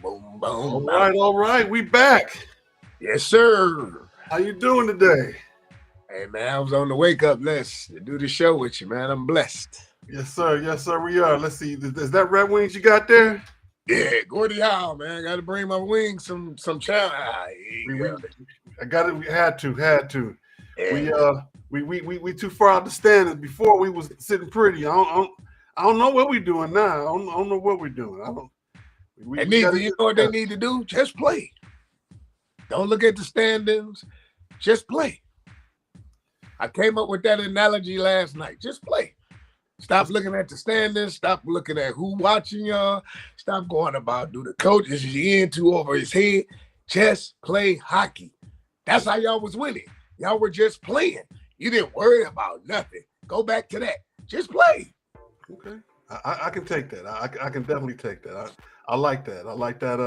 boom, All right. We back. Yes, sir. How you doing today? Hey, man, I was on the wake-up list to do the show with you, man. I'm blessed. Yes, sir. We are. Let's see. Is that Red Wings you got there? Yeah, Gordie Howe, man. I got to bring my wings some challenge. I got it. We had to. Yeah. We too far out the standings. Before we was sitting pretty. I don't know what we're doing now. I don't know what we're doing. You know what they need to do? Just play. Don't look at the standings. Just play. I came up with that analogy last night. Just play. Stop looking at the standings. Stop looking at who watching y'all. Stop going about, do the coach is he into over his head. Just play hockey. That's how y'all was winning. Y'all were just playing. You didn't worry about nothing. Go back to that. Just play. Okay. I can take that. I can definitely take that. I like that. I like that.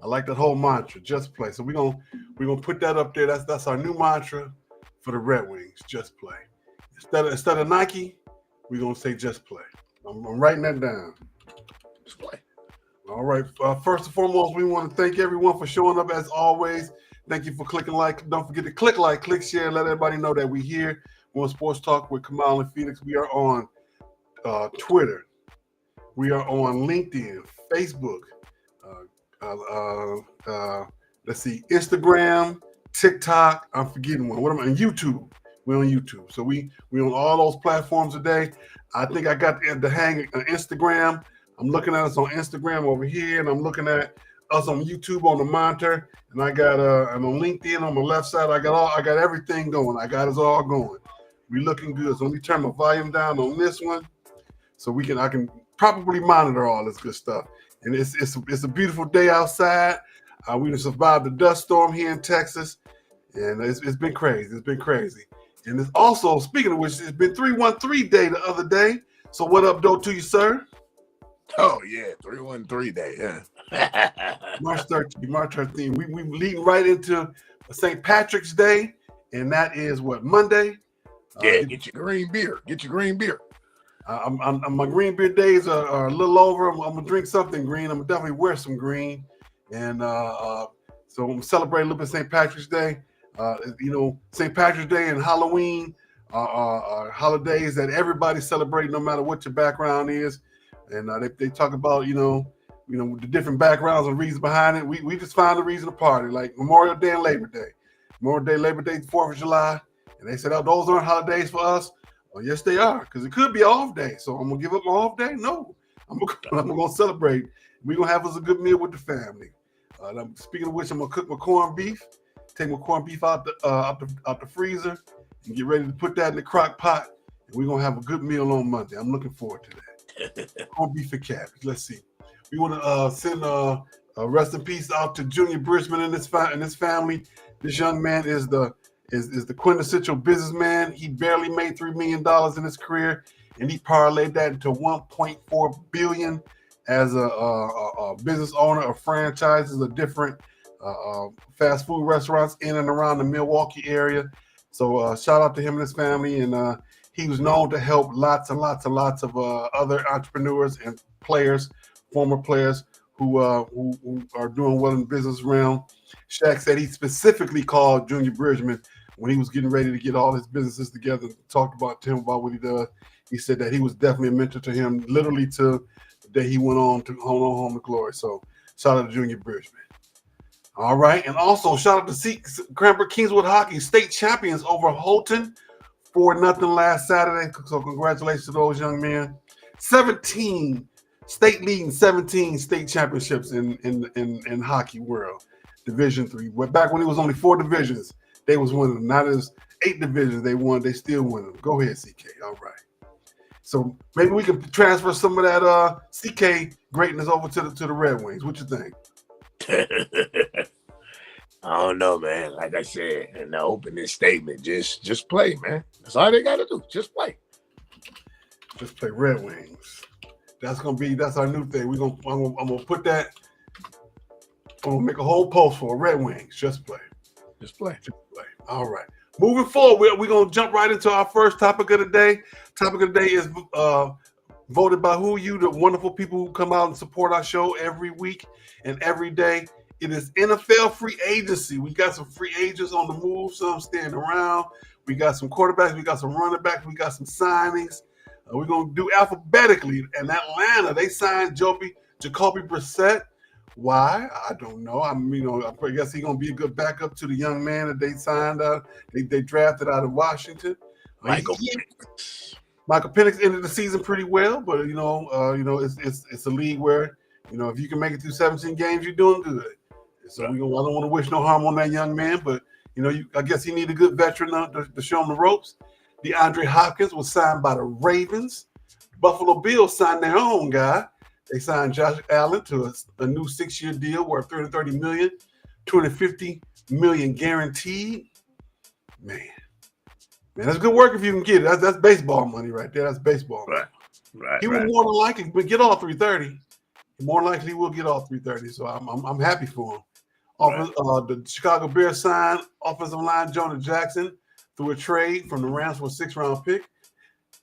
I like that whole mantra. Just play. So we're gonna put that up there. That's our new mantra for the Red Wings. Just play. Instead of Nike, we're gonna say just play. I'm writing that down. Just play. All right. First and foremost, we want to thank everyone for showing up as always. Thank you for clicking like. Don't forget to click like, click share, let everybody know that we're here. We're on Sports Talk with Kamau and Felix. We are on Twitter. We are on LinkedIn, Facebook. Let's see, Instagram, TikTok. I'm forgetting one. What am I? And YouTube. We're on YouTube. So we on all those platforms today. I think I got the hang of Instagram. I'm looking at us on Instagram over here, and I'm looking at us on YouTube on the monitor. And I got I'm on LinkedIn on my left side. I got everything going. I got us all going. We looking good. So let me turn my volume down on this one, so I can probably monitor all this good stuff. And it's a beautiful day outside. We have survived the dust storm here in Texas, and it's been crazy. It's been crazy. And it's also, speaking of which, it's been 313 day the other day. So what up, though, to you, sir? Oh, yeah, 313 day, yeah. March 13th. We leading right into St. Patrick's Day, and that is what, Monday? Yeah, get your green beer. My green beer days are a little over. I'm gonna drink something green. I'm gonna definitely wear some green, and so I'm gonna celebrate a little bit St. Patrick's Day. St. Patrick's Day and Halloween are holidays that everybody celebrates, no matter what your background is. And they talk about the different backgrounds and reasons behind it. We just find a reason to party, like Memorial Day and Labor Day. Memorial Day, Labor Day, 4th of July, and they said, "Oh, those aren't holidays for us." Well, yes, they are, because it could be an off day. So I'm gonna give up my off day? No, I'm gonna celebrate. We're gonna have us a good meal with the family. Speaking of which, I'm gonna cook my corned beef. Take my corned beef out the freezer and get ready to put that in the crock pot. And we're gonna have a good meal on Monday. I'm looking forward to that. Corned beef and cabbage. Let's see. We want to send a rest in peace out to Junior Bridgeman and his family. This young man is the quintessential businessman. He barely made $3 million in his career, and he parlayed that into $1.4 billion as a business owner of franchises of different fast food restaurants in and around the Milwaukee area. So shout out to him and his family. And he was known to help lots and lots of other entrepreneurs and players, former players who are doing well in the business realm. Shaq said he specifically called Junior Bridgeman when he was getting ready to get all his businesses together, talked about to him about what he does. He said that he was definitely a mentor to him, literally to the day he went on home to glory. So shout out to Junior Bridgeman. All right. And also shout out to Cranbrook Kingswood Hockey, state champions over Houghton 4-0 last Saturday. So congratulations to those young men. 17 leading 17 state championships in hockey world. Division 3. Back when it was only 4 divisions, they was winning. Not as 8 divisions they won, they still winning. Go ahead, CK. All right. So maybe we can transfer some of that CK greatness over to the Red Wings. What you think? I don't know, man. Like I said in the opening statement, just play, man. That's all they got to do. Just play. Just play Red Wings. That's our new thing. I'm gonna put that. I'm gonna make a whole post for Red Wings. Just play. Just play. All right. Moving forward, we're gonna jump right into our first topic of the day. Topic of the day is voted by who? You, the wonderful people who come out and support our show every week and every day. It is NFL free agency. We got some free agents on the move, some staying around. We got some quarterbacks. We got some running backs. We got some signings. We're going to do alphabetically. And Atlanta, they signed Jacoby Brissett. Why? I don't know. I guess he's going to be a good backup to the young man that they signed. They drafted out of Washington. Michael Penix ended the season pretty well, but it's a league where if you can make it through 17 games, you're doing good. So I don't want to wish no harm on that young man, but I guess he need a good veteran to show him the ropes. DeAndre Hopkins was signed by the Ravens. Buffalo Bills signed their own guy. They signed Josh Allen to a new 6-year deal worth $330 million, $250 million guaranteed. Man, that's good work if you can get it. That's baseball money right there. That's baseball money. Right. He will more than likely get all 330. More than likely, he will get all 330. So I'm happy for him. The Chicago Bears signed offensive line Jonah Jackson through a trade from the Rams for a 6th-round pick.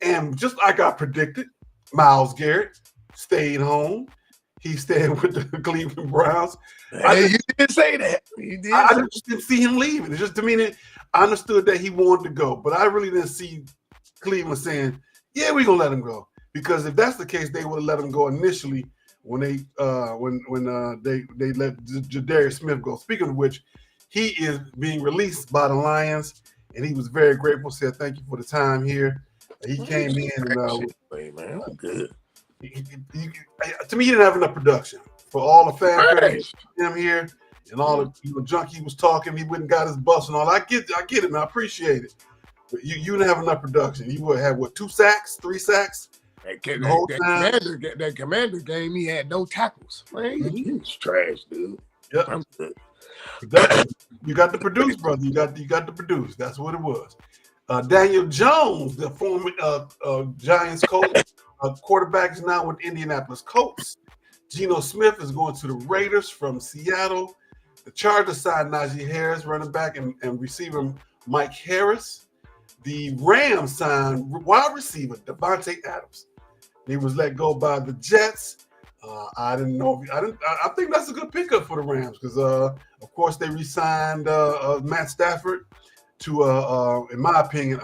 And just like I predicted, Myles Garrett stayed home. He stayed with the Cleveland Browns. You didn't say that. You did. I just didn't see him leaving. It's just, I understood that he wanted to go, but I really didn't see Cleveland saying, "Yeah, we're gonna let him go." Because if that's the case, they would have let him go initially when they let Jadarius Smith go. Speaking of which, he is being released by the Lions, and he was very grateful. Said thank you for the time here. He came in and man, I'm good. To me, he didn't have enough production for all the fanfare him here and all the junk he was talking. He wouldn't got his bus and all. I get it, and I appreciate it. But you didn't have enough production. You would have 2 sacks, 3 sacks. That commander game, he had no tackles. Man, he was trash, dude. Yep. I'm good. You got to produce, brother. You got to produce. That's what it was. Daniel Jones, the former Giants coach, quarterback, is now with Indianapolis Colts. Geno Smith is going to the Raiders from Seattle. The Chargers signed Najee Harris, running back, and receiver Mike Harris. The Rams signed wide receiver Devontae Adams. He was let go by the Jets. I didn't know. I think that's a good pickup for the Rams because, of course, they re-signed Matt Stafford to, in my opinion,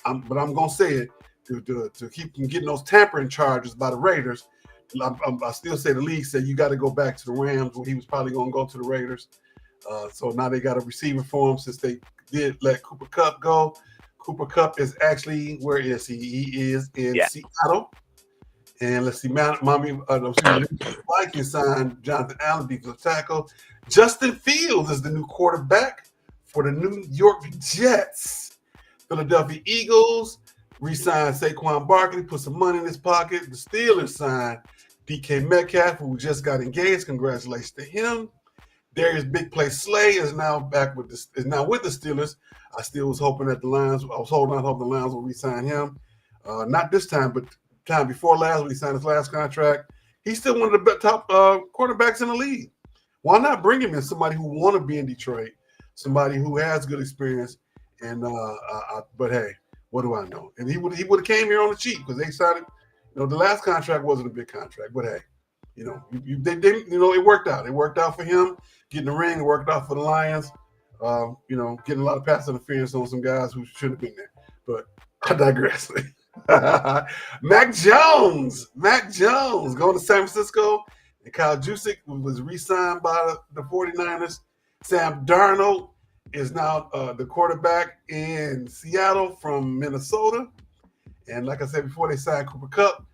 but I'm gonna say it to keep from getting those tampering charges by the Raiders. I still say the league said you got to go back to the Rams when he was probably going to go to the Raiders. So now they got a receiver for him since they did let Cooper Kupp go. Cooper Kupp is actually, where is he? He is in Seattle. And let's see, Vikings signed Jonathan Allen, defensive tackle. Justin Fields is the new quarterback for the New York Jets. Philadelphia Eagles re-signed Saquon Barkley, put some money in his pocket. The Steelers signed DK Metcalf, who just got engaged. Congratulations to him. Darius Big Play Slay is now with the Steelers. I still was hoping that the Lions will re-sign him. Not this time, but time before last when he signed his last contract. He's still one of the top quarterbacks in the league. Why not bring him in somebody who want to be in Detroit, somebody who has good experience? And but hey, what do I know? And he would have came here on the cheap because they signed. The last contract wasn't a big contract, but hey, they it worked out. It worked out for him getting the ring. It worked out for the Lions. Getting a lot of pass interference on some guys who shouldn't have been there. But I digress. Mac Jones going to San Francisco. And Kyle Juszczyk was re-signed by the 49ers. Sam Darnold is now the quarterback in Seattle from Minnesota. And like I said before, they signed Cooper Kupp.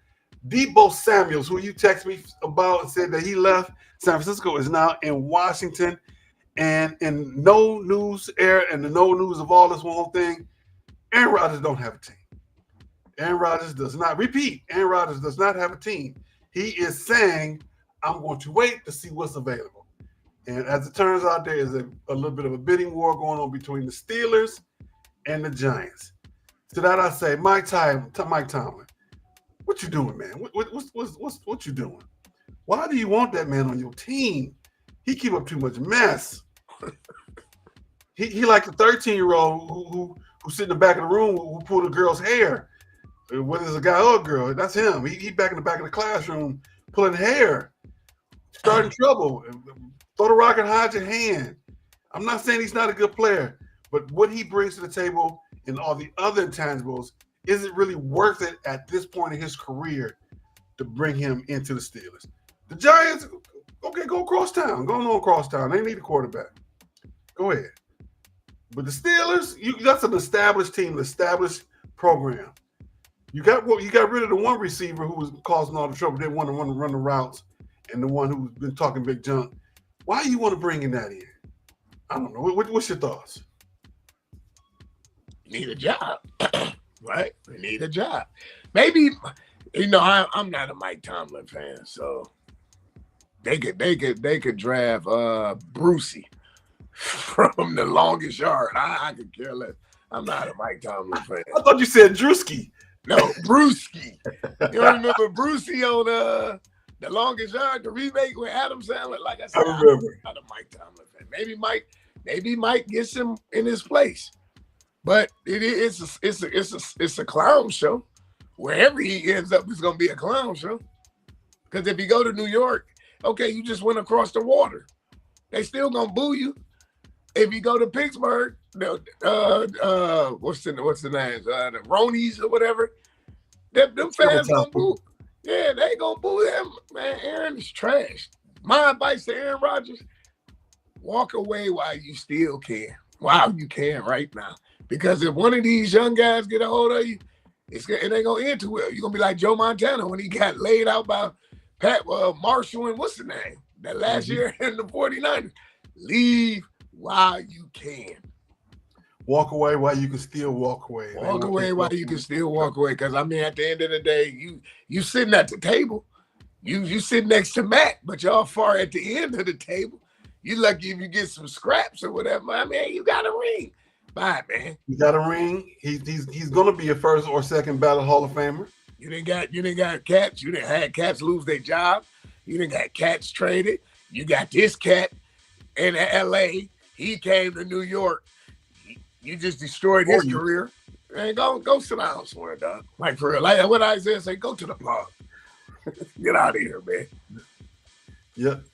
Deebo Samuels, who you texted me about and said that he left San Francisco, is now in Washington. And in no news of all this whole thing, Aaron Rodgers don't have a team. Aaron Rodgers does not have a team. He is saying, I'm going to wait to see what's available. And as it turns out, there is a little bit of a bidding war going on between the Steelers and the Giants. To that I say, Mike Tomlin, what you doing, man? What you doing? Why do you want that man on your team? He keep up too much mess. He like the 13-year-old who sit in the back of the room who pulled a girl's hair. Whether it's a guy or a girl, that's him. He back in the back of the classroom pulling hair, starting trouble. Throw the rock and hide your hand. I'm not saying he's not a good player, but what he brings to the table and all the other intangibles, is it really worth it at this point in his career to bring him into the Steelers? The Giants, okay, go across town. Go on across town. They need a quarterback. Go ahead. But the Steelers, that's an established team, an established program. You got rid of the one receiver who was causing all the trouble, didn't want to run the routes, and the one who's been talking big junk. Why do you want to bring in that in? I don't know. What's your thoughts? Need a job, right? They need a job. Maybe, I'm not a Mike Tomlin fan, so they could draft Brucey from The Longest Yard. I could care less. I'm not a Mike Tomlin fan. I thought you said Drewski. No, Brewski. You remember Brucey on The Longest Yard, the remake with Adam Sandler? Like I said, I remember. I'm not a Mike Tomlin fan. Maybe Mike gets him in his place. But it's a clown show. Wherever he ends up, it's gonna be a clown show. Because if you go to New York, okay, you just went across the water. They still gonna boo you. If you go to Pittsburgh, what's the name? The Ronies or whatever. Them fans gonna boo. Yeah, they gonna boo him. Man, Aaron is trash. My advice to Aaron Rodgers: walk away while you still can. While you can right now. Because if one of these young guys get a hold of you, it ain't gonna end too well. You're gonna be like Joe Montana when he got laid out by Pat Marshall and what's the name? That last year in the 49ers. Leave while you can. Walk away while you can still walk away. Walk away while you can still walk away. Because I mean, at the end of the day, you sitting at the table. You sit next to Matt, but y'all far at the end of the table. You lucky if you get some scraps or whatever. I mean, you got a ring. Bye, man. You got a ring. He's gonna be a first or second ballot Hall of Famer. You didn't got cats. You didn't had cats lose their job. You didn't got cats traded. You got this cat in LA. He came to New York. You just destroyed his career. Man, go sit down somewhere, dog. Like for real. Like what Isaiah say, go to the park. Get out of here, man. Yep.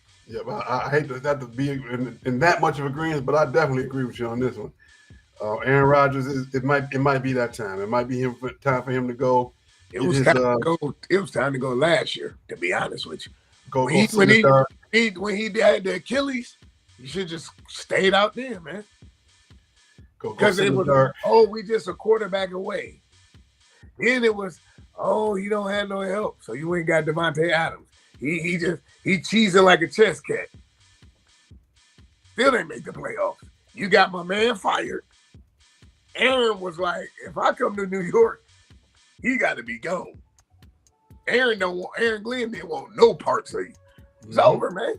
I hate that to be in that much of agreement, but I definitely agree with you on this one. Aaron Rodgers it might be that time. It might be time for him to go. It was time to go last year, to be honest with you. When he had the Achilles, you should just stayed out there, man. Because it was, we just a quarterback away. Then it was, he don't have no help, so you ain't got Devontae Adams. He cheesing like a chess cat. Still didn't make the playoffs. You got my man fired. Aaron was like, if I come to New York, he got to be gone. Aaron Glenn didn't want no parts of you. It's over, man.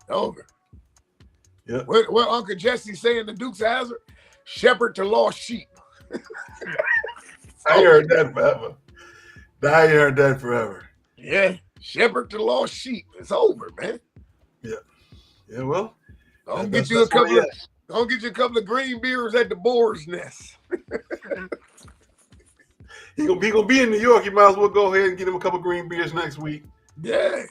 Over. Yeah. What Uncle Jesse saying to Dukes of Hazzard? Shepherd to lost sheep. I heard that forever. Yeah. Shepherd to lost sheep. It's over, man. Yeah. Yeah, well. I'll get you a couple of green beers at the boar's nest. He gonna be in New York. You might as well go ahead and get him a couple of green beers next week. Yeah.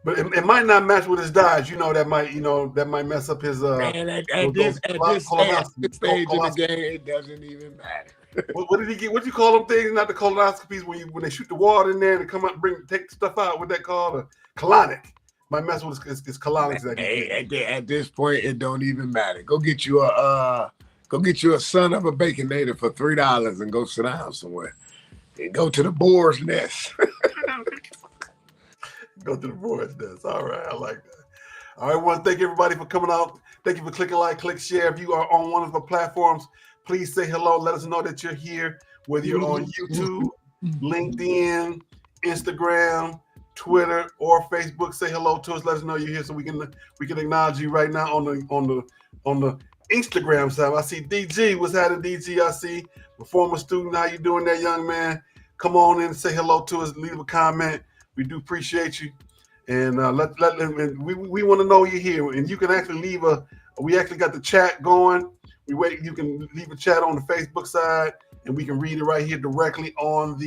But it might not match with his diet. That might mess up his man, at this stage in the game, it doesn't even matter. What did he get? What do you call them things? Not the colonoscopies when they shoot the water in there and come out and take stuff out. What that called? A colonic. Might mess with his colonics. At this point, it don't even matter. Go get you a son of a baconator for $3 and go sit down somewhere. And go to the boar's nest. Go to the boar's nest. All right, I like that. All right, I want to thank everybody for coming out. Thank you for clicking like, click share. If you are on one of the platforms, please say hello. Let us know that you're here, whether you're on YouTube, LinkedIn, Instagram, Twitter, or Facebook. Say hello to us. Let us know you're here so we can acknowledge you right now on the Instagram side. I see DG. What's happening, DG? I see a former student. How you doing there, young man? Come on in and say hello to us. Leave a comment. We do appreciate you. And we want to know you're here. And you can actually we actually got the chat going. You can leave a chat on the Facebook side. and we can read it right here directly on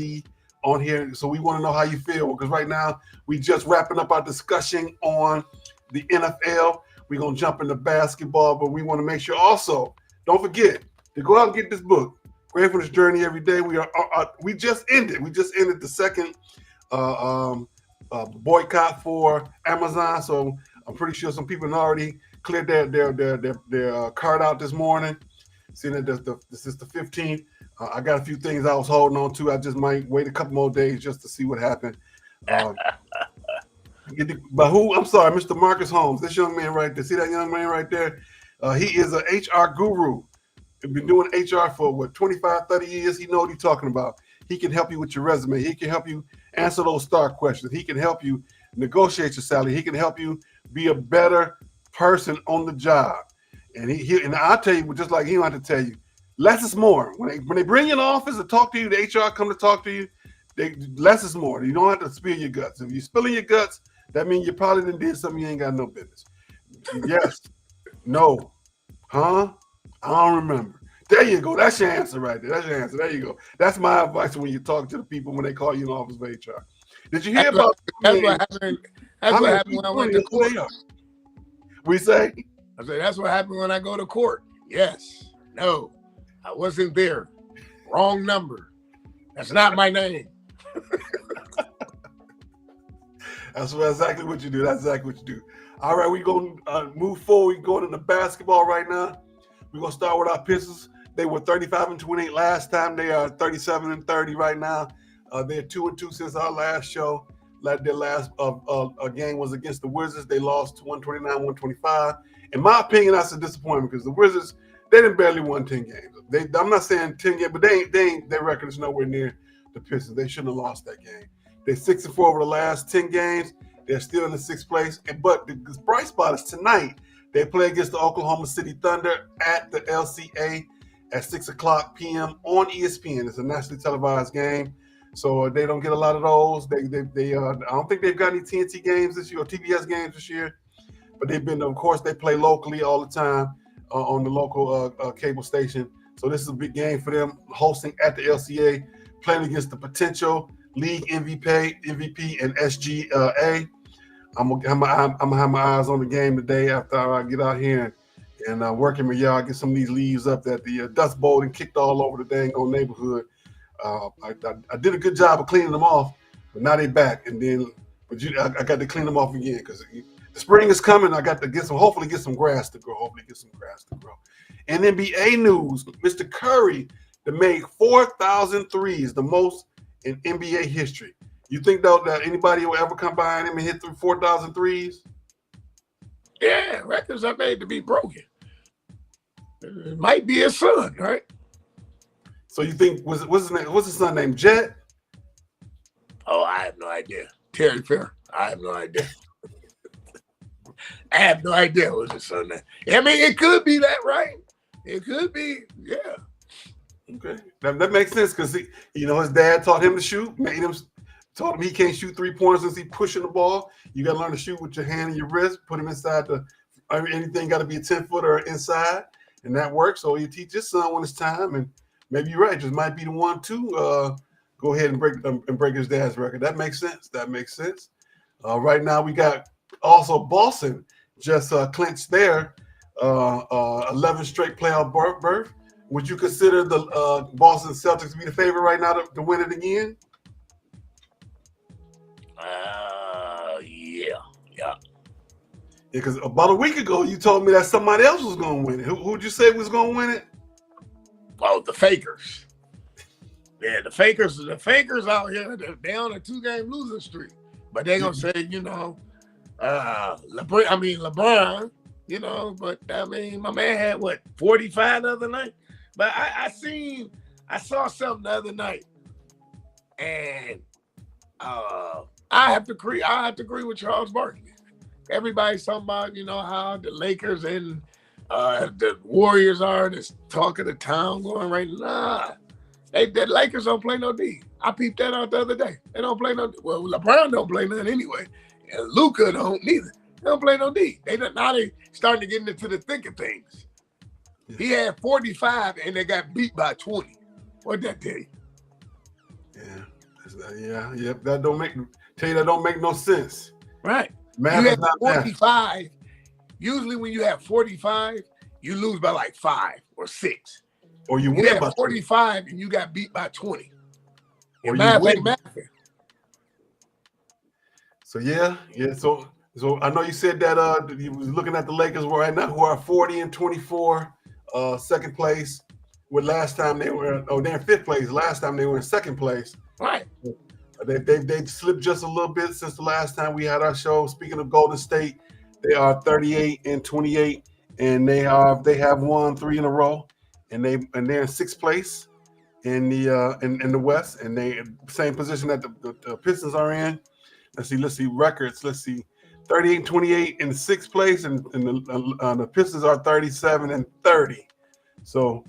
here. So we want to know how you feel, because right now we just wrapping up our discussion on the NFL. We're gonna jump into basketball, but we want to make sure also, don't forget to go out and get this book, Gratefulness Journey Every Day. We just ended the second boycott for Amazon, so I'm pretty sure some people have already cleared their card out this morning. Seeing that this is the 15th. I got a few things I was holding on to. I just might wait a couple more days just to see what happened. But who? I'm sorry, Mr. Marcus Holmes. This young man right there. See that young man right there? He is an HR guru. He's been doing HR for 25, 30 years. He knows what he's talking about. He can help you with your resume. He can help you answer those star questions. He can help you negotiate your salary. He can help you be a better person on the job. And and I'll tell you, just like he don't have to tell you, less is more. When they bring you in the office to talk to you, the HR come to talk to you, less is more. You don't have to spill your guts. If you're spilling your guts, that means you probably did something you ain't got no business. Yes. No. Huh? I don't remember. There you go. That's your answer right there. That's your answer. There you go. That's my advice when you talk to the people when they call you in the office of HR. Did you hear about that's what happened? That's what happened when I went to court. We say? I said, that's what happened when I go to court. Yes. No. I wasn't there. Wrong number. That's not my name. That's exactly what you do. That's exactly what you do. All right, we're going to move forward. We're going into basketball right now. We're going to start with our Pistons. They were 35-28 last time. They are 37-30 right now. They're 2-2 since our last show. Their last game was against the Wizards. They lost 129-125. In my opinion, that's a disappointment because the Wizards, they didn't barely won 10 games. I'm not saying 10 games, but their record is nowhere near the Pistons. They shouldn't have lost that game. They're 6-4 over the last 10 games. They're still in the 6th place. But the bright spot is tonight. They play against the Oklahoma City Thunder at the LCA at 6:00 p.m. on ESPN. It's a nationally televised game, so they don't get a lot of those. I don't think they've got any TNT games this year or TBS games this year. But of course, they play locally all the time on the local cable station. So this is a big game for them, hosting at the LCA, playing against the potential league MVP and SGA. I'm gonna have my eyes on the game today after I get out here and working with y'all, get some of these leaves up that the dust bowl and kicked all over the dang old neighborhood. I did a good job of cleaning them off, but now they back. And then, I got to clean them off again because the spring is coming. I got to hopefully get some grass to grow. And NBA news: Mr. Curry that made 4,000 threes, the most in NBA history. You think though that anybody will ever come behind him and hit through 4,000 threes? Yeah, records are made to be broken. It might be his son, right? So you think what's his name? What's his son named? Jet? Oh, I have no idea. Terry Fair. I have no idea. I have no idea what's his son name. I mean, it could be that, right? It could be, yeah. Okay, that makes sense because his dad taught him to shoot, told him he can't shoot 3-pointers since he's pushing the ball. You got to learn to shoot with your hand and your wrist. Put him inside anything got to be a 10-footer inside, and that works. So you teach his son when it's time, and maybe you're right. Just might be the one to go ahead and break his dad's record. That makes sense. Right now we got also Boston just clinched their 11 straight playoff berth. Would you consider the Boston Celtics to be the favorite right now to win it again? Yeah. Because about a week ago, you told me that somebody else was going to win it. Who'd you say was going to win it? Oh, the Fakers. Yeah, the Fakers out here, they're on a 2-game losing streak. But they're going to say, LeBron, but I mean, my man had 45 the other night? But I saw something the other night. And I have to agree with Charles Barkley. Everybody's talking about, how the Lakers and the Warriors are this talk of the town going right now. The Lakers don't play no D. I peeped that out the other day. They don't play no D. Well, LeBron don't play none anyway. And Luka don't neither. They don't play no D. Now they starting to get into the thick of things. Yeah. He had 45 and they got beat by 20. What'd that tell you? Yeah. That don't make no sense. Right. Math is not 45. Usually when you have 45, you lose by like 5 or 6. Or you win by 45 and you got beat by 20. Or math ain't mathing. So yeah. So I know you said that you was looking at the Lakers right now, who are 40-24, second place. With last time they were, they're in 5th place. Last time they were in 2nd place. Right. They slipped just a little bit since the last time we had our show. Speaking of Golden State, they are 38-28, and they have won 3 in a row, and they're in 6th place in the West, and they same position that the Pistons are in. Let's see records. Let's see, 38-28 in 6th place, and the Pistons are 37-30. So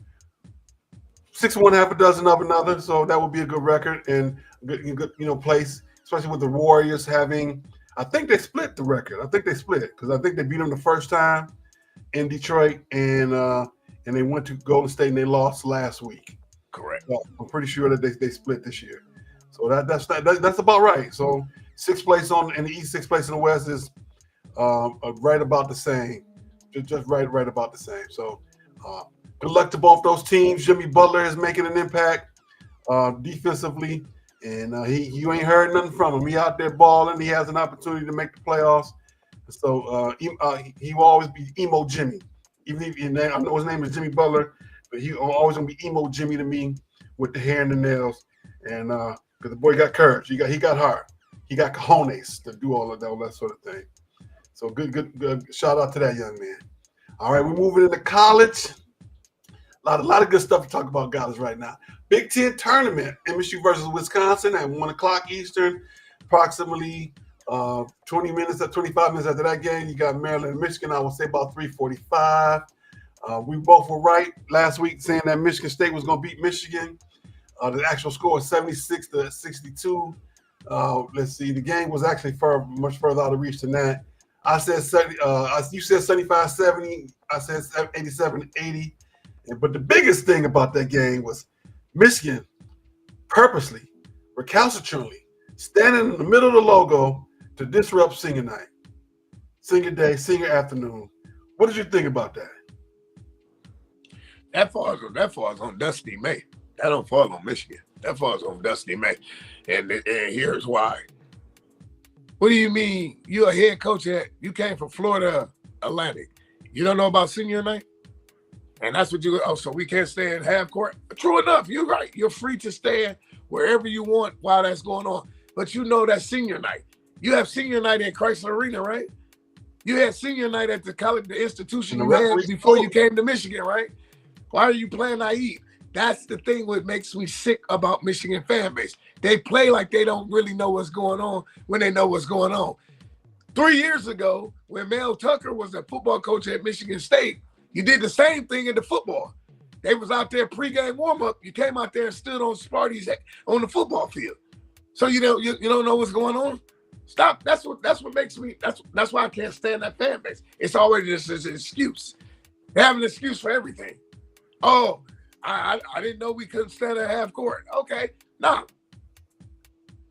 6-1, half a dozen of another. So that would be a good record and good place, especially with the Warriors having. I think they split the record. I think they split because I think they beat them the first time in Detroit, and they went to Golden State and they lost last week. Correct. So I'm pretty sure that they split this year. So that's about right. So 6th place in the East, 6th place in the West is right about the same. Just right about the same. So good luck to both those teams. Jimmy Butler is making an impact defensively, and you ain't heard nothing from him. He out there balling. He has an opportunity to make the playoffs. So he will always be emo Jimmy. Even I know his name is Jimmy Butler, but he always gonna be emo Jimmy to me with the hair and the nails. And because the boy got courage, he got heart, he got cojones to do all that sort of thing. So good shout out to that young man. All right, we're moving into college. A lot of good stuff to talk about, guys, right now. Big Ten tournament, MSU versus Wisconsin at 1 o'clock Eastern, approximately 25 minutes after that game. You got Maryland and Michigan, I would say about 3:45. We both were right last week saying that Michigan State was going to beat Michigan. The actual score is 76-62. Let's see, the game was actually much further out of reach than that. I said you said 75-70. I said 87-80. But the biggest thing about that game was Michigan purposely, recalcitrantly, standing in the middle of the logo to disrupt senior night, senior day, senior afternoon. What did you think about that? That falls on Dusty May. That don't fall on Michigan. That falls on Dusty May. And here's why. What do you mean you're a head coach you came from Florida Atlantic? You don't know about senior night? And that's what so we can't stay in half court? True enough, you're right. You're free to stay wherever you want while that's going on. But you know that's senior night. You have senior night at Chrysler Arena, right? You had senior night at the institution you had before you came to Michigan, right? Why are you playing naive? That's the thing what makes me sick about Michigan fan base. They play like they don't really know what's going on when they know what's going on. 3 years ago, when Mel Tucker was a football coach at Michigan State, you did the same thing in the football. They was out there pregame warm-up. You came out there and stood on Sparty's on the football field. So you don't know what's going on? Stop. That's what makes me. That's why I can't stand that fan base. It's always just an excuse. They have an excuse for everything. Oh, I didn't know we couldn't stand at half court. Okay, no.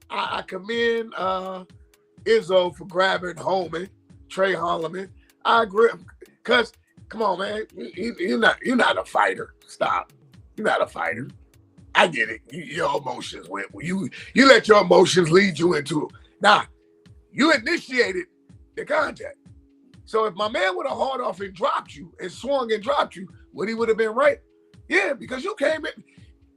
I commend Izzo for grabbing Holman, Trey Holloman. I agree, because come on, man, you're not a fighter. Stop. You're not a fighter. I get it. Your emotions went. You let your emotions lead you into it. Now, you initiated the contact. So if my man would have hauled off and dropped you and swung and dropped you, would he would have been right? Yeah, because you came in.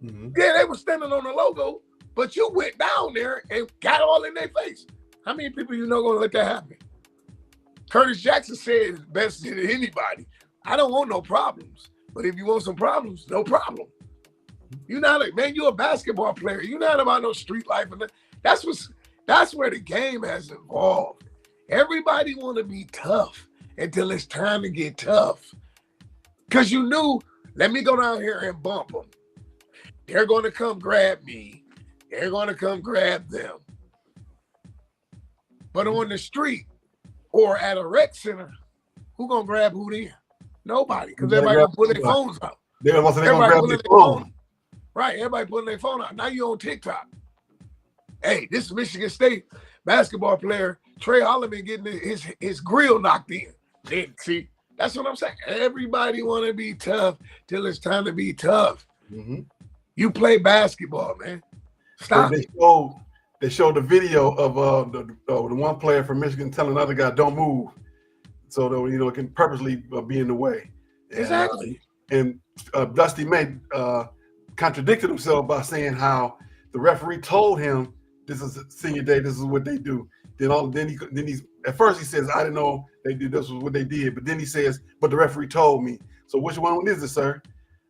Mm-hmm. Yeah, they were standing on the logo, but you went down there and got all in their face. How many people you know gonna let that happen? Curtis Jackson said it's best than anybody. I don't want no problems, but if you want some problems, no problem. You're not you're a basketball player. You're not about no street life. And that's where the game has evolved. Everybody want to be tough until it's time to get tough. Because you knew, let me go down here and bump them. They're going to come grab me. They're going to come grab them. But on the street or at a rec center, who going to grab who then? Nobody, because everybody going to pull their phones out. Everybody going to grab their phone. Right, everybody putting their phone out. Now you on TikTok. Hey, this is Michigan State basketball player Trey Holloman getting his grill knocked in. Then see, that's what I'm saying. Everybody want to be tough till it's time to be tough. Mm-hmm. You play basketball, man. Stop. They showed the video of the one player from Michigan telling another guy, "Don't move," so that it can purposely be in the way. Exactly. And Dusty May contradicted himself by saying how the referee told him this is senior day, this is what they do. Then he at first he says, "I didn't know they did this was what they did," but then he says, "But the referee told me." So which one is it, sir?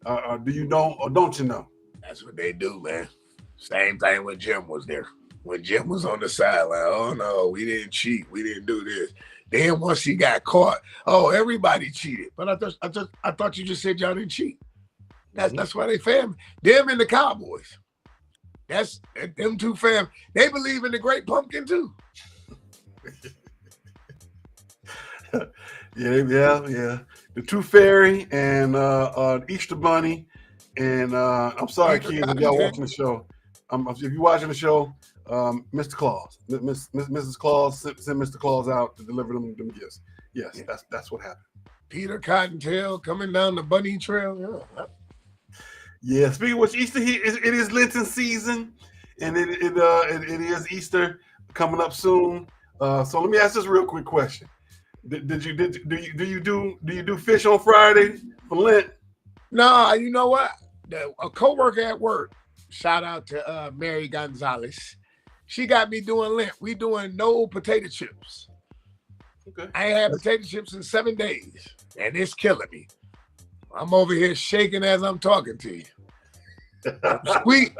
Do you know or don't you know? That's what they do, man. Same thing when Jim was there. When Jim was on the sideline, oh no, we didn't cheat, we didn't do this. Then once he got caught, oh, everybody cheated. But I thought you just said y'all didn't cheat. That's why they family. Them and the Cowboys. That's them two fam. They believe in the Great Pumpkin too. Yeah. The Tooth Fairy and Easter Bunny. And I'm sorry, kids, if y'all watching the show. If you're watching the show, Mr. Claus, Mrs. Claus sent Mr. Claus out to deliver them gifts. Yes, that's what happened. Peter Cottontail coming down the bunny trail. Yeah. Speaking of which, Easter it is Lenten season, and it is Easter coming up soon. So let me ask this real quick question: Do you do fish on Friday for Lent? No, you know what? A coworker at work. Shout out to Mary Gonzalez. She got me doing Lent. We doing no potato chips. Okay. I ain't had potato chips in 7 days, and it's killing me. I'm over here shaking as I'm talking to you. Sweet,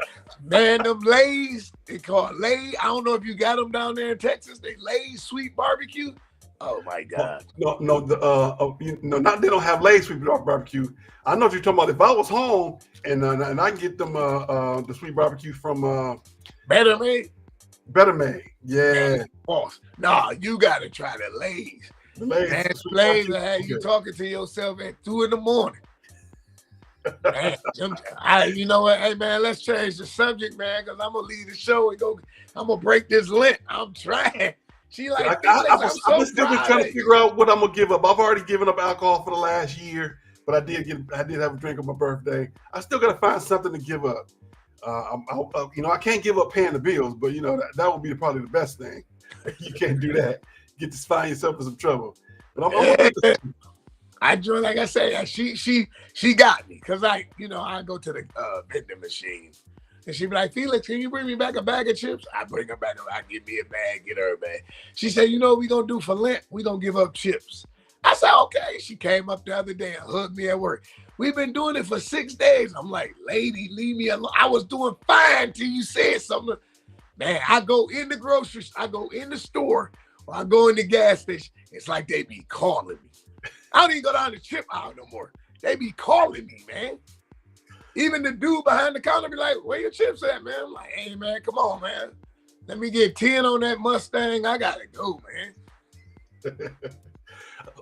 man, them Lay's, they call it Lay. I don't know if you got them down there in Texas. They Lay's sweet barbecue. Oh my God. No, not they don't have Lay's sweet barbecue. I know what you're talking about. If I was home and I can get them the sweet barbecue from Better Made. Yeah. Boss. Nah, you gotta try the Lay's. The Lay's. Man, Lay's will have you talking to yourself at 2 a.m. Man, you know what? Hey man, let's change the subject, man, because I'm gonna leave the show and go. I'm gonna break this Lent. I'm trying. She like, I'm still trying to figure out what I'm gonna give up. I've already given up alcohol for the last year, but I did have a drink on my birthday. I still gotta find something to give up. I can't give up paying the bills, but that would be probably the best thing. You can't do that. Get to find yourself in some trouble. But I joined, like I say, she got me because I go to the vending machine and she be like, Felix, can you bring me back a bag of chips? I bring her back I give me a bag, get her a bag. She said, you know what we gonna do for Lent? We gonna give up chips. I said, okay. She came up the other day and hugged me at work. We've been doing it for 6 days. I'm like, lady, leave me alone. I was doing fine till you said something. Man, I go in the grocery, I go in the store, or I go in the gas station. It's like they be calling me. I don't even go down the chip aisle no more. They be calling me, man. Even the dude behind the counter be like, where your chips at, man? I'm like, hey, man, come on, man. Let me get 10 on that Mustang. I got to go, man.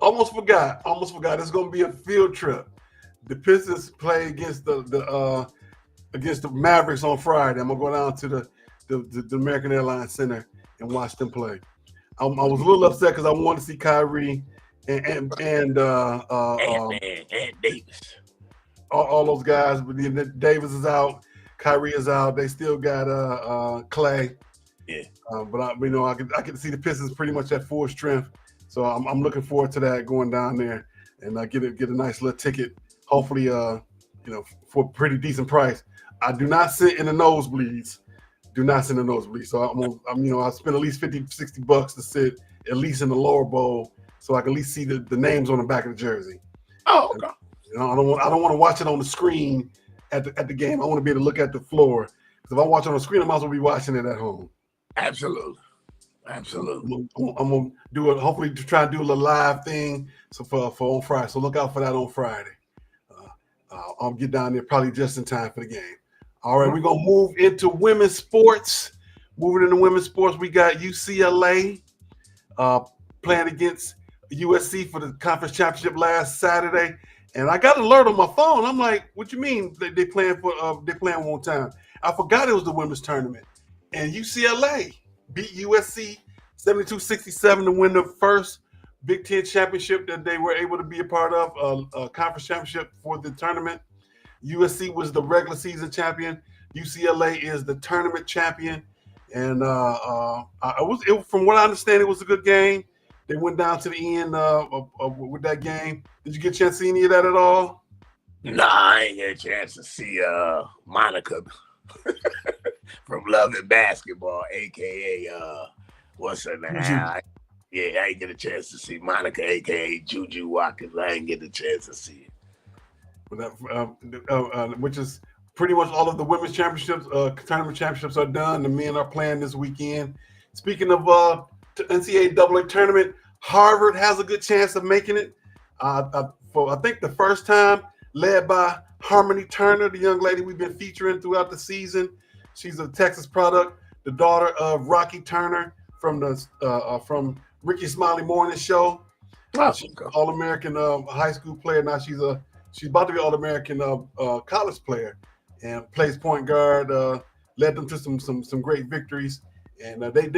Almost forgot. It's going to be a field trip. The Pistons play against the Mavericks on Friday. I'm going to go down to the American Airlines Center and watch them play. I was a little upset because I wanted to see Kyrie and Davis. All those guys, but then Davis is out, Kyrie is out. They still got Clay. Yeah. But I can see the Pistons pretty much at full strength. So I'm looking forward to that, going down there and get a nice little ticket. Hopefully, for a pretty decent price. I do not sit in the nosebleeds. So I spend at least $50-$60 to sit at least in the lower bowl, so I can at least see the names on the back of the jersey. Oh, okay. I don't want to watch it on the screen at the game. I want to be able to look at the floor. Because if I watch it on the screen, I might as well be watching it at home. Absolutely. I'm gonna do it. Hopefully, to try and do a little live thing. So for on Friday. So look out for that on Friday. I'll get down there probably just in time for the game. All right, we're gonna move into women's sports. Moving into women's sports, we got UCLA playing against USC for the conference championship last Saturday, And I got an alert on my phone. I'm like, what you mean they playing one more time? I forgot it was the women's tournament. And UCLA beat USC 72-67 to win the first Big Ten championship that they were able to be a part of, a conference championship for the tournament. USC was the regular season champion. UCLA is the tournament champion. And from what I understand, it was a good game. They went down to the end with that game. Did you get a chance to see any of that at all? Nah, I ain't get a chance to see Monica from Love and Basketball, a.k.a. what's her name? I ain't get a chance to see Monica, a.k.a. Juju Watkins. I ain't get a chance to see it. Which is pretty much all of the women's championships, tournament championships are done. The men are playing this weekend. Speaking of NCAA tournament, Harvard has a good chance of making it. For I think the first time, led by Harmony Turner, the young lady we've been featuring throughout the season. She's a Texas product, the daughter of Rocky Turner from Ricky Smiley Morning Show. She's an All-American high school player. Now she's about to be All-American college player and plays point guard. Led them to some great victories. And they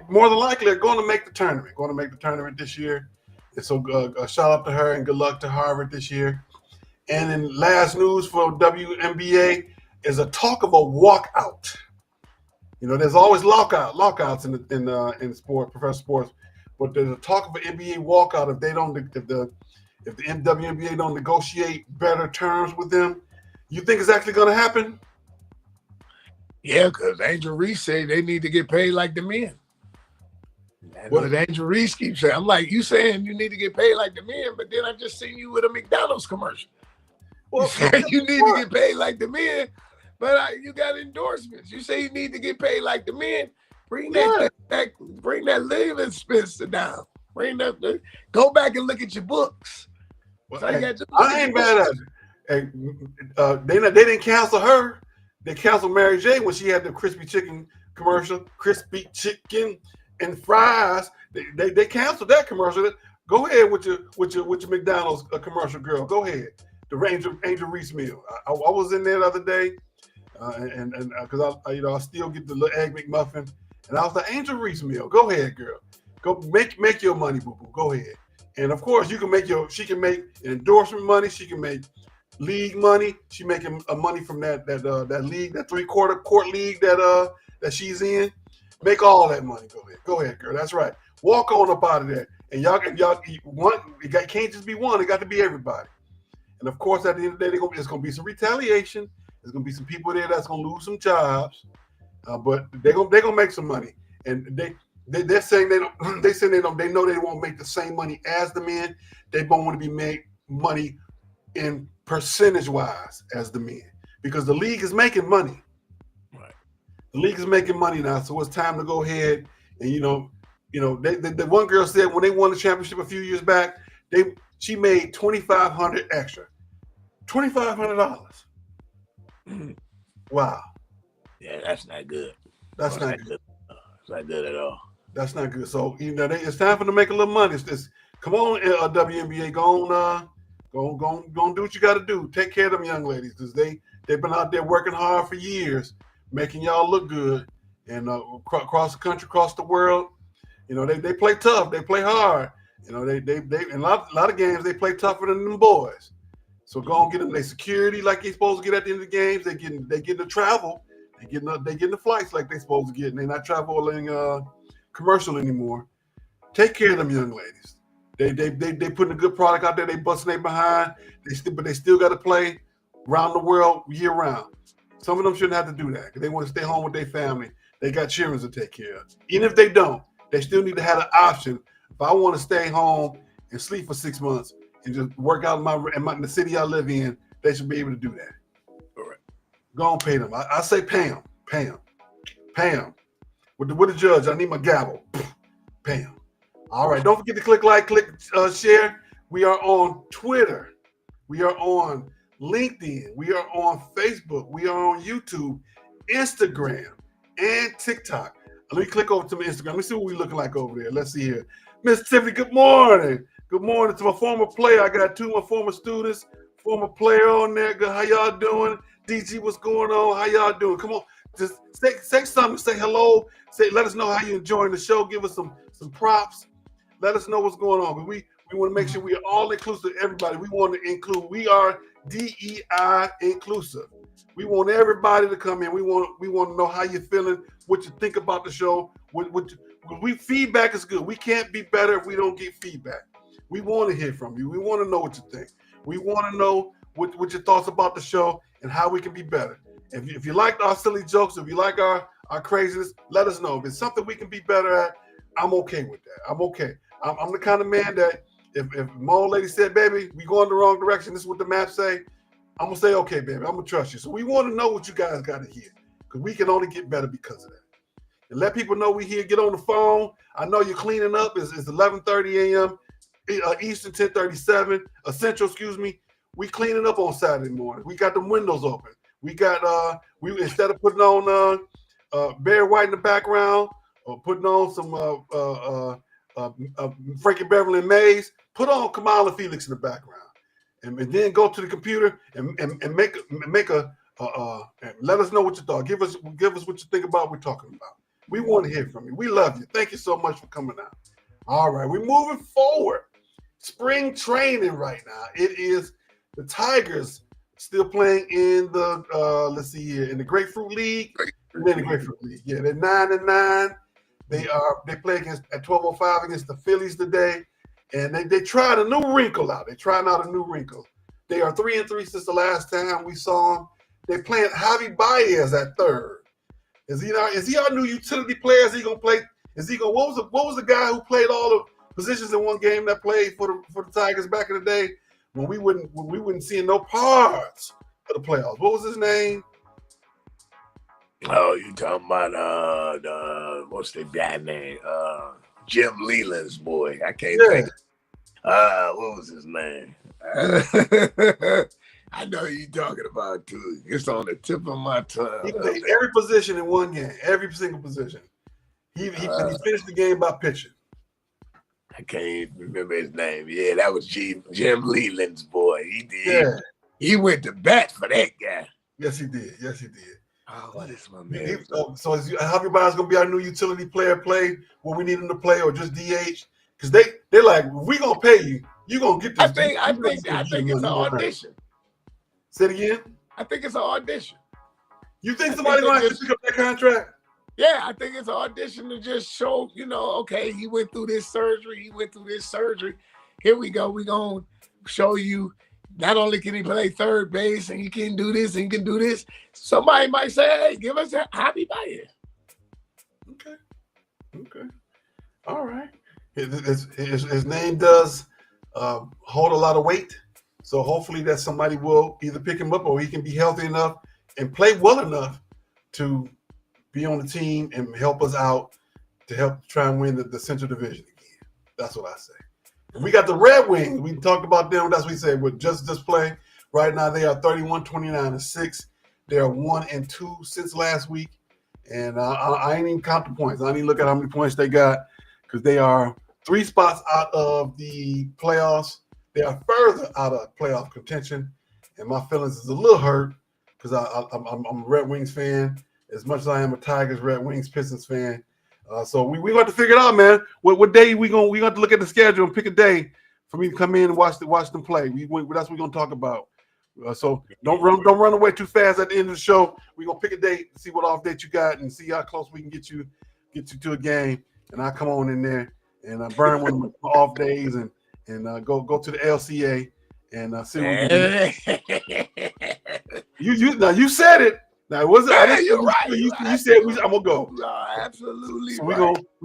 more than likely are going to make the tournament this year. And so a shout out to her and good luck to Harvard this year. And in last news for WNBA is a talk of a walkout. You know, there's always lockouts in sport, professional sports, but there's a talk of an NBA walkout if the WNBA don't negotiate better terms with them. You think it's actually going to happen? Yeah, because Angel Reese said they need to get paid like the men. That's what Angel Reese keeps saying. I'm like, you saying you need to get paid like the men, but then I just seen you with a McDonald's commercial. Well, you need to get paid like the men, but you got endorsements. You say you need to get paid like the men. Bring that living expense down. Go back and look at your books. Well, I ain't mad at it. They didn't cancel her. They canceled Mary J when she had the crispy chicken commercial, crispy chicken and fries. They canceled that commercial. Go ahead with your McDonald's commercial, girl. Go ahead. The Angel Reese meal. I was in there the other day, and because I still get the little egg McMuffin, and I was like, Angel Reese meal. Go ahead, girl. Go make your money, boo boo. Go ahead. And of course, she can make endorsement money. She can make league money. She making money from that league, that 3/4 court league that she's in. Make all that money. Go ahead, girl. That's right. Walk on up out of there. And y'all it can't just be one. It got to be everybody. And of course, at the end of the day, there's going to be some retaliation. There's going to be some people there that's going to lose some jobs, but they're going to make some money. And they're saying they know they won't make the same money as the men. They won't want to be made money in percentage wise as the men because the league is making money. Right. The league is making money now, so it's time to go ahead and the one girl said when they won the championship a few years back, she made $2,500 extra. $2,500. Wow. Yeah, that's not good. That's not good. It's not good at all. That's not good. So it's time for them to make a little money. Come on, WNBA, go on, do what you got to do. Take care of them young ladies because they've been out there working hard for years, making y'all look good, and across the country, across the world. They play tough. They play hard. They in a lot of games they play tougher than them boys. So go and get them their security like they're supposed to get at the end of the games. They get the travel. They getting the flights like they're supposed to get, and they're not traveling commercial anymore. Take care of them young ladies. They putting a good product out there. They busting their behind. But they still got to play around the world year round. Some of them shouldn't have to do that because they want to stay home with their family. They got children to take care of. Even if they don't, they still need to have an option. If I want to stay home and sleep for 6 months and just work out in the city I live in, they should be able to do that. All right. Go and pay them. I say pay them. Pay them. With the judge, I need my gavel. Pay them. All right. Don't forget to click like, click share. We are on Twitter. We are on LinkedIn. We are on Facebook. We are on YouTube, Instagram, and TikTok. Let me click over to my Instagram. Let me see what we're looking like over there. Let's see here. Miss Tiffany, good morning. Good morning to my former player. I got two of my former students, former player on there. Good. How y'all doing? DG, what's going on? How y'all doing? Come on, just say something. Say hello. Let us know how you enjoying the show. Give us some props. Let us know what's going on. We want to make sure we are all inclusive. Everybody. We want to include. We are DEI inclusive. We want everybody to come in. We want to know how you're feeling, what you think about the show. Feedback is good. We can't be better if we don't get feedback. We want to hear from you. We want to know what you think. We want to know what your thoughts about the show and how we can be better. If you like our silly jokes, if you like our craziness, let us know. If it's something we can be better at, I'm okay with that. I'm okay. I'm the kind of man that if my old lady said, baby, we going the wrong direction, this is what the map say, I'm going to say, okay, baby, I'm going to trust you. So we want to know what you guys got to hear because we can only get better because of that. And let people know we here. Get on the phone. I know you're cleaning up. It's 11:30 a.m. Eastern, 10:37 Central. Excuse me. We cleaning up on Saturday morning. We got the windows open. We got we instead of putting on Barry White in the background or putting on some Frankie Beverly and Mays, put on Kamau Felix in the background, and then go to the computer and make a let us know what you thought. Give us what you think about what we're talking about. We want to hear from you. We love you. Thank you so much for coming out. All right, we're moving forward. Spring training right now. It is the Tigers still playing in the let's see here, in the Grapefruit League. They're in the Grapefruit League. Yeah, they're 9-9. They play at 12:05 against the Phillies today, and they tried a new wrinkle out. They're trying out a new wrinkle. They are 3-3 since the last time we saw them. They're playing Javier Báez at third. Is he our new utility player? Is he gonna play? Is he gonna? What was the guy who played all the positions in one game that played for the Tigers back in the day when we wouldn't see no parts of the playoffs? What was his name? Oh, you talking about what's the guy name? Jim Leland's boy. I can't think. What was his name? I know you talking about too. It's on the tip of my tongue. He played every position in one game, every single position. He finished the game by pitching. I can't remember his name. Yeah, that was Jim Leland's boy. He did. Yeah. He went to bat for that guy. Yes, he did. Oh, what is my man? So is Javier Báez going to be our new utility player? Play what we need him to play, or just DH? Because they're like, we gonna pay you. You gonna get this? I think it's an audition. Say it again. I think it's an audition. You think somebody's going to pick up that contract? Yeah, I think it's an audition to just show, okay, he went through this surgery. Here we go. We're going to show you not only can he play third base and he can do this and he can do this. Somebody might say, hey, give us a Javier Báez. Okay. All right. His name does hold a lot of weight. So hopefully that somebody will either pick him up or he can be healthy enough and play well enough to be on the team and help us out to help try and win the Central Division again. That's what I say. And we got the Red Wings. We talked about them. That's what we said. With just play right now, they are 31-29-6. They are 1-2 since last week. And I ain't even count the points. I ain't even look at how many points they got because they are 3 spots out of the playoffs. They are further out of playoff contention, and my feelings is a little hurt because I'm a Red Wings fan as much as I am a Tigers, Red Wings, Pistons fan. So we got to figure it out, man. What day we got to look at the schedule and pick a day for me to come in and watch them play. That's what we're gonna talk about. So don't run away too fast at the end of the show. We're gonna pick a date, see what off date you got, and see how close we can get you to a game. And I come on in there and burn one of my off days and go to the LCA and see what we do. You said it. Now it wasn't. Yeah, you're right. You said I'm gonna go. No, absolutely. So we're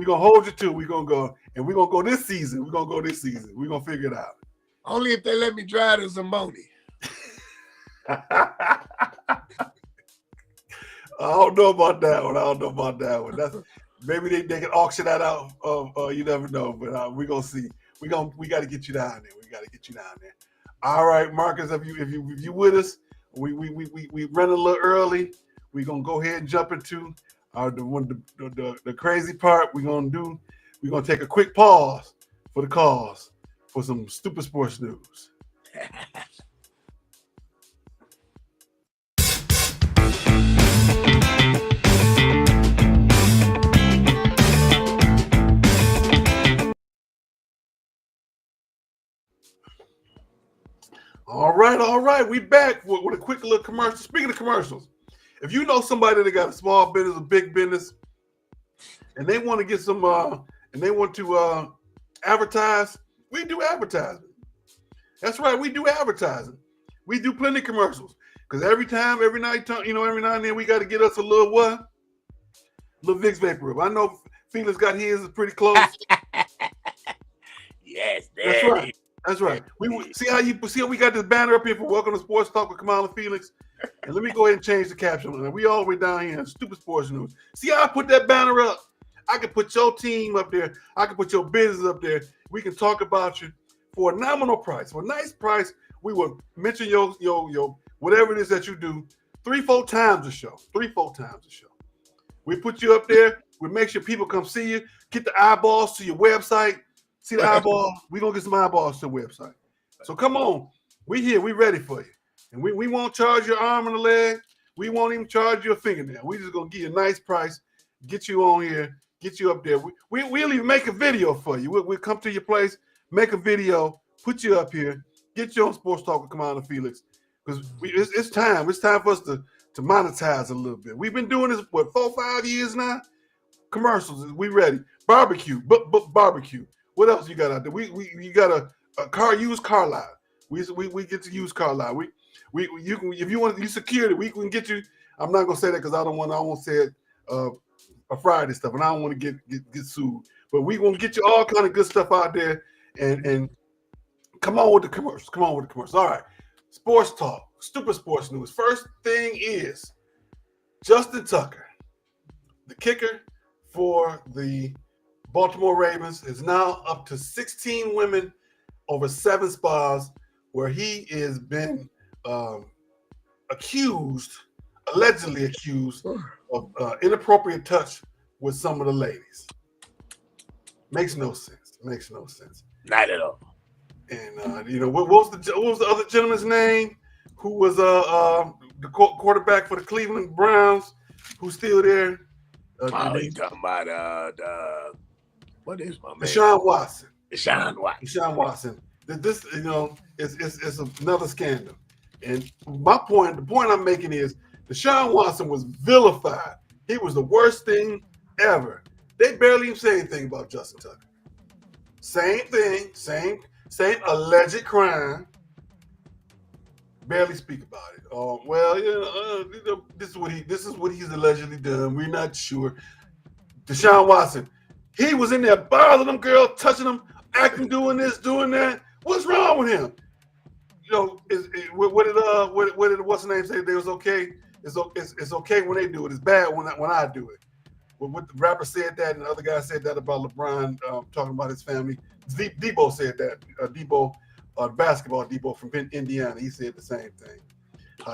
gonna hold you to. We're gonna go, and we're gonna go this season. We're gonna figure it out. Only if they let me drive to Zamboni. I don't know about that one. That's maybe they can auction that out. You never know. But we're gonna see. We got to get you down there. All right, Marcus, if you with us, we run a little early. We're gonna go ahead and jump into the crazy part. We're gonna take a quick pause for the cause for some stupid sports news. All right. We back with a quick little commercial. Speaking of commercials, if you know somebody that got a small business, a big business, and they want to get some, and they want to advertise, we do advertising. That's right, we do advertising. We do plenty of commercials. Because every night, every now and then, we got to get us a little what? Little Vicks Vapor Rub. I know Felix got his pretty close. Yes, that's right. That's right. We see how we got this banner up here for Welcome to Sports Talk with Kamau and Felix. And let me go ahead and change the caption. We all the way down here in Stupid Sports News. See how I put that banner up? I can put your team up there. I can put your business up there. We can talk about you for a nominal price. For a nice price, we will mention your whatever it is that you do 3-4 times a show. 3-4 times a show. We put you up there. We make sure people come see you. Get the eyeballs to your website. See the eyeballs? We're going to get some eyeballs to the website. So come on. We here. We ready for you. And we won't charge your arm and a leg. We won't even charge you a fingernail. We just going to give you a nice price, get you on here, get you up there. We'll even make a video for you. We'll come to your place, make a video, put you up here, get you on Sports Talk with Kamau and Felix. Because it's time. It's time for us to monetize a little bit. We've been doing this, 4-5 years now? Commercials. We ready. Barbecue. Barbecue. What else you got out there? You got a used car lot. We get to use car lot. You can, if you want to use security, we can get you. I'm not gonna say that because I won't say it a Friday stuff, and I don't want to get sued. But we gonna get you all kind of good stuff out there, and come on with the commercials. All right, sports talk, stupid sports news. First thing is Justin Tucker, the kicker for the Baltimore Ravens, is now up to 16 women over 7 spas where he has been allegedly accused of inappropriate touch with some of the ladies. Makes no sense. Not at all. And what was the other gentleman's name who was the quarterback for the Cleveland Browns who's still there? You talking about what is my man? Deshaun Watson. Deshaun Watson. This is another scandal. And the point I'm making is Deshaun Watson was vilified. He was the worst thing ever. They barely even say anything about Justin Tucker. Same thing, same alleged crime. Barely speak about it. This is what he's allegedly done. We're not sure. Deshaun Watson, he was in there bothering them girls, touching them, acting, doing this, doing that. What's wrong with him? What did what's the name say? They was okay. It's okay when they do it. It's bad when I do it. What the rapper said that, and the other guy said that about LeBron talking about his family. Debo said that. Basketball Debo from Indiana. He said the same thing.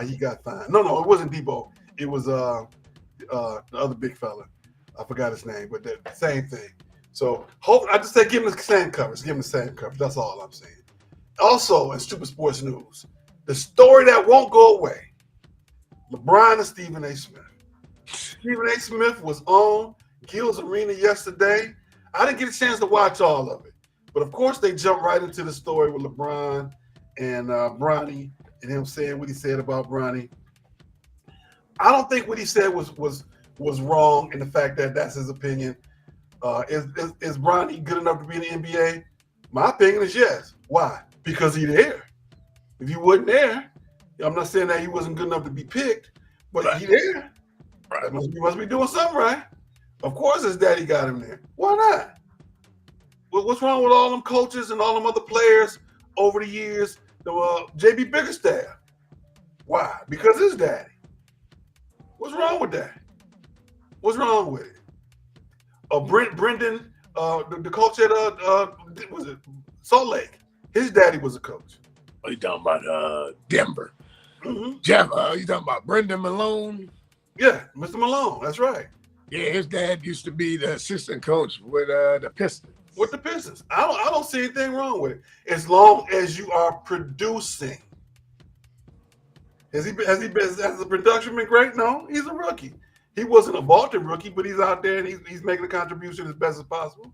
He got fined. No, it wasn't Debo. It was the other big fella. I forgot his name, but the same thing. So I just say give him the same coverage. That's all I'm saying. Also, in stupid sports news, the story that won't go away: LeBron and Stephen A. Smith. Stephen A. Smith was on Gil's Arena yesterday. I didn't get a chance to watch all of it, but of course they jumped right into the story with LeBron and Bronny and him saying what he said about Bronny. I don't think what he said was wrong in the fact that that's his opinion. Is Bronny good enough to be in the NBA? My opinion is yes. Why? Because he's there. If he wasn't there, I'm not saying that he wasn't good enough to be picked, but he's there. Right. He must be doing something right. Of course his daddy got him there. Why not? What's wrong with all them coaches and all them other players over the years? J.B. Bickerstaff. Why? Because his daddy. What's wrong with that? What's wrong with it? Brendan, the coach at was it Salt Lake? His daddy was a coach. Oh, you talking about Denver? Mm-hmm. Jeff? You talking about Brendan Malone? Yeah, Mr. Malone. That's right. Yeah, his dad used to be the assistant coach with the Pistons. With the Pistons, I don't see anything wrong with it as long as you are producing. Has the production been great? No, he's a rookie. He wasn't a vaulted rookie, but he's out there and he's making a contribution as best as possible.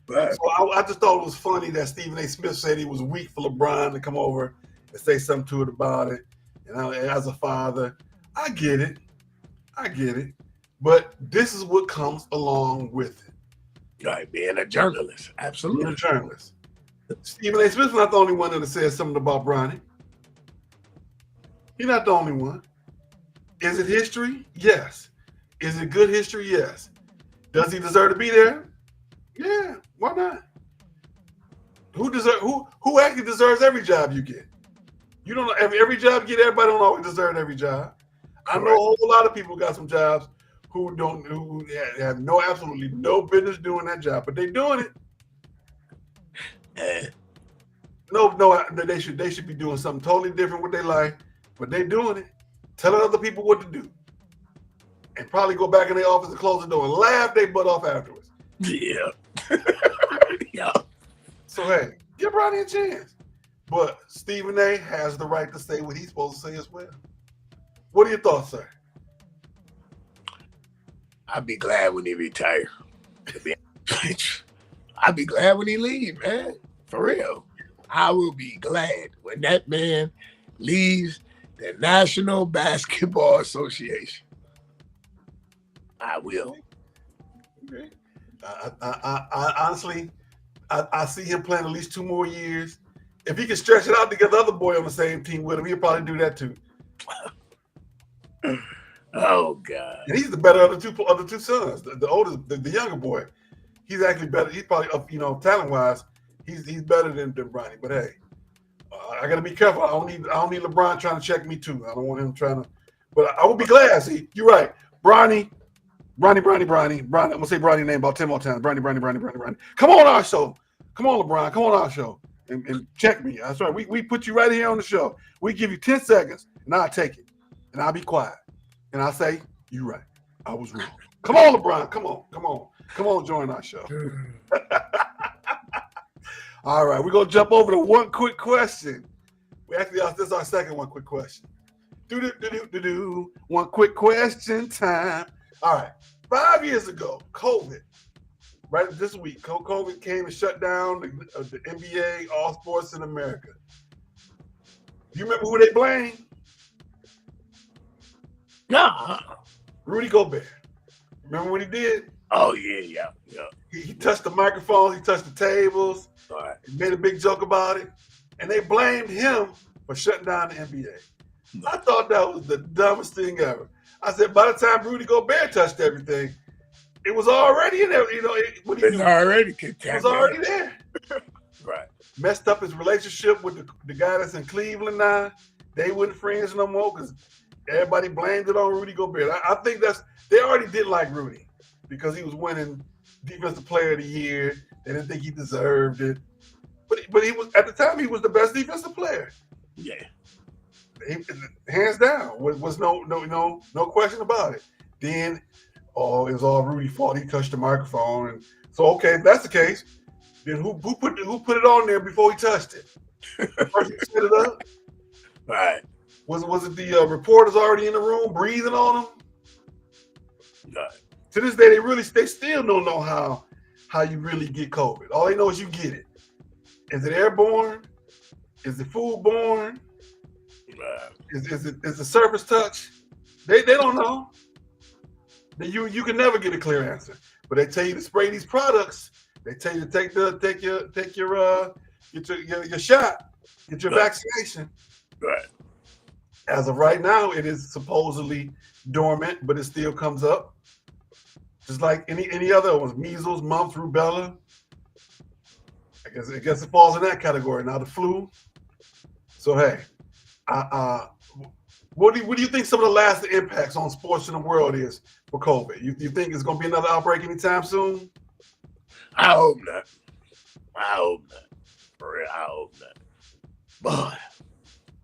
Right. So I just thought it was funny that Stephen A. Smith said he was weak for LeBron to come over and say something to it about it. And as a father, I get it. But this is what comes along with it. Right, being a journalist. Absolutely. Being a journalist. Stephen A. Smith's not the only one that said something about Bronny. He's not the only one. Is it history? Yes. Is it good history? Yes. Does he deserve to be there? Yeah. Why not? Who actually deserves every job you get? You don't know every job you get. Everybody don't always deserve every job. Correct. I know a whole lot of people got some jobs who have absolutely no business doing that job, but they're doing it. No, they should be doing something totally different with their life, but they're doing it, telling other people what to do, and probably go back in their office and close the door and laugh their butt off afterwards. Yeah. Yeah. So hey, give Bronny a chance. But Stephen A. has the right to say what he's supposed to say as well. What are your thoughts, sir? I'd be glad when he retire. I'd be glad when he leave, man. For real. I will be glad when that man leaves the National Basketball Association. I will. Okay. I honestly, I see him playing at least 2 more years. If he can stretch it out to get the other boy on the same team with him, he'll probably do that too. Oh God! And he's the better of the other two sons. The oldest, the younger boy, he's actually better. He's probably, talent wise, he's better than Bronny. But hey, I gotta be careful. I don't need LeBron trying to check me too. I don't want him trying to. But I will be glad. See, you're right, Bronny. I'm gonna say Bronny's name about 10 more times. Bronny. Come on our show. Come on, LeBron. Come on our show and check me. That's right. We put you right here on the show. We give you 10 seconds, and I'll take it, and I'll be quiet, and I'll say, "You're right. I was wrong." Come on, LeBron. Come on. Join our show. All right, we're gonna jump over to one quick question. This is our second one quick question. One quick question time. All right. 5 years ago, COVID, right this week, COVID came and shut down the NBA, all sports in America. You remember who they blamed? Nah. Rudy Gobert. Remember what he did? Oh, yeah. He touched the microphones, he touched the tables, Right. He made a big joke about it, and they blamed him for shutting down the NBA. I thought that was the dumbest thing ever. I said, by the time Rudy Gobert touched everything, it was already in there. It was already there. Right. Messed up his relationship with the guy that's in Cleveland now. They weren't friends no more because everybody blamed it on Rudy Gobert. I think they already did like Rudy because he was winning Defensive Player of the Year. They didn't think he deserved it. But he was, at the time, he was the best defensive player. Yeah. Hands down, was no question about it. Then, it was all Rudy's fault. He touched the microphone, and so okay, if that's the case, then who put it on there before he touched it? The person who set it up, Right. Was it the reporters already in the room breathing on him? Right. To this day, they still don't know how you really get COVID. All they know is you get it. Is it airborne? Is it foodborne? Is the surface touch? They don't know. You can never get a clear answer. But they tell you to spray these products. They tell you to take your shot, get your vaccination. Right. As of right now, it is supposedly dormant, but it still comes up. Just like any other ones, measles, mumps, rubella. I guess it falls in that category. Now the flu. So hey. What do you think some of the lasting impacts on sports in the world is for COVID? You think it's going to be another outbreak anytime soon? I hope not. For real, I hope not. But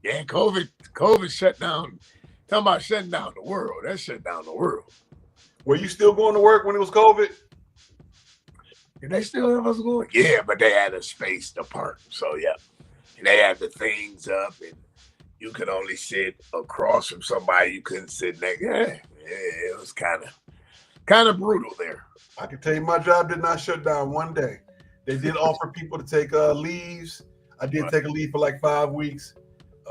yeah, COVID shut down. Talking about shutting down the world. That shut down the world. Were you still going to work when it was COVID? Did they still have us going? Yeah, but they had a spaced apart. So yeah, they had the things up and you could only sit across from somebody. You couldn't sit next. Yeah, it was kind of brutal there. I can tell you, my job did not shut down one day. They did offer people to take leaves. I did take a leave for like 5 weeks,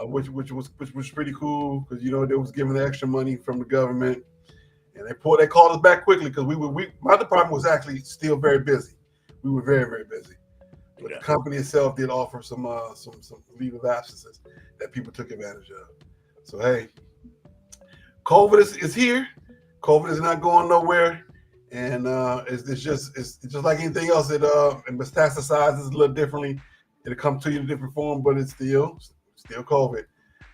which was pretty cool because they was giving the extra money from the government, and they called us back quickly because my department was actually still very busy. We were very, very busy. But the company itself did offer some leave of absences that people took advantage of. So hey, COVID is here. COVID is not going nowhere, and it's just like anything else. It metastasizes a little differently. It'll come to you in a different form, but it's still COVID.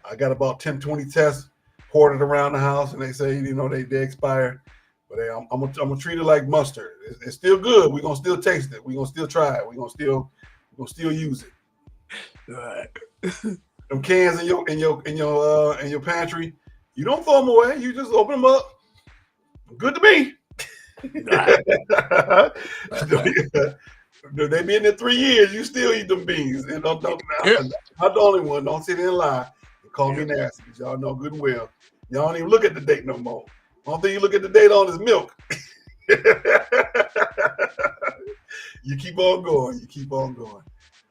I got about 10, 20 tests hoarded around the house, and they say they expire. But hey, I'm gonna treat it like mustard. It's still good. We're gonna still taste it. We're gonna still try it. We're gonna still use it. All right. Them cans in your pantry, you don't throw them away. You just open them up. Good to me. Right. They been there 3 years. You still eat them beans. And I'm not the only one. Don't sit there and lie. They call me nasty. Y'all know good and well. Y'all don't even look at the date no more. One thing you look at the date on is milk. You keep on going.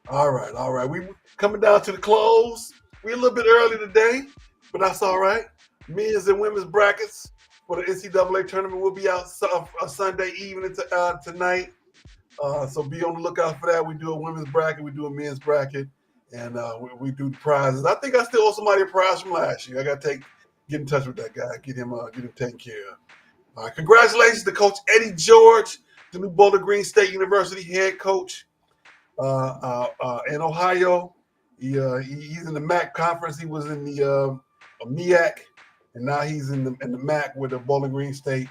All right. We coming down to the close. We're a little bit early today, but that's all right. Men's and women's brackets for the NCAA tournament will be out Sunday evening tonight. So be on the lookout for that. We do a women's bracket, we do a men's bracket, and we do prizes. I think I still owe somebody a prize from last year. I got to get in touch with that guy, get him taken care of. All right, congratulations to Coach Eddie George, the new Bowling Green State University head coach in Ohio. He's in the MAC conference. He was in the MEAC, and now he's in the MAC with the Bowling Green State.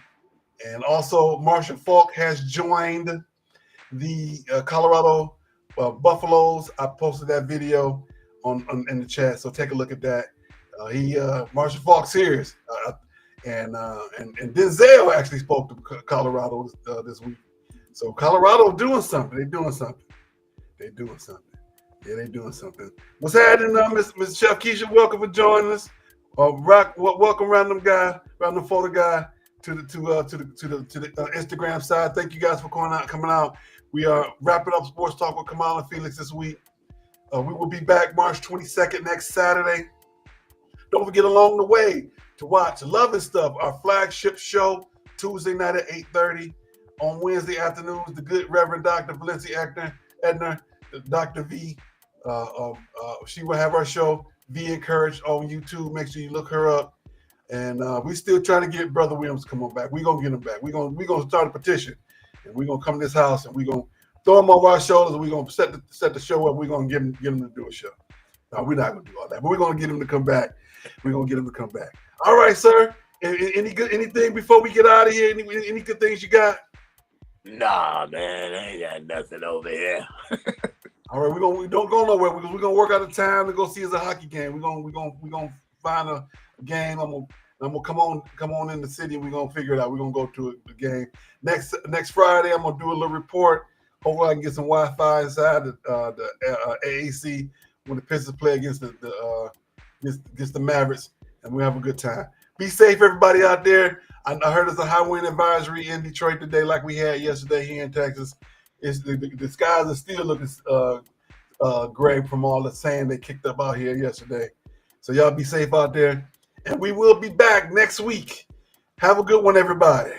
And also, Marshall Falk has joined the Colorado Buffaloes. I posted that video in the chat, so take a look at that. Marshall Falk serious, and Denzel actually spoke to Colorado this week. So Colorado doing something. They're doing something. Yeah, they're doing something. What's happening, Miss Chef Keisha? Welcome for joining us. Welcome, random photo guy, to the Instagram side. Thank you guys for coming out. We are wrapping up Sports Talk with Kamau and Felix this week. We will be back March 22nd next Saturday. Don't forget along the way to watch Love and Stuff, our flagship show, Tuesday night at 8:30. On Wednesday afternoons, the good Reverend Dr. Valencia Edner, Dr. V. She will have our show, Be Encouraged, on YouTube. Make sure you look her up. And we still trying to get Brother Williams to come on back. We're going to get him back. We're gonna start a petition. And we're going to come to this house and we're going to throw him over our shoulders and we're going to set the show up. We're going to get him to do a show. No, we're not going to do all that, but we're going to get him to come back. All right, sir. Anything before we get out of here? Any good things you got? Nah, man, I ain't got nothing over here. All right, we don't go nowhere because we're gonna work out a time to go see us a hockey game. We're gonna find a game. I'm gonna come on in the city. We're gonna figure it out. We're gonna go to the game next Friday. I'm gonna do a little report. Hopefully, I can get some Wi-Fi inside the AAC when the Pistons play against the Mavericks, and we have a good time. Be safe, everybody out there. I heard there's a high wind advisory in Detroit today, like we had yesterday here in Texas. The skies are still looking gray from all the sand they kicked up out here yesterday. So y'all be safe out there. And we will be back next week. Have a good one, everybody.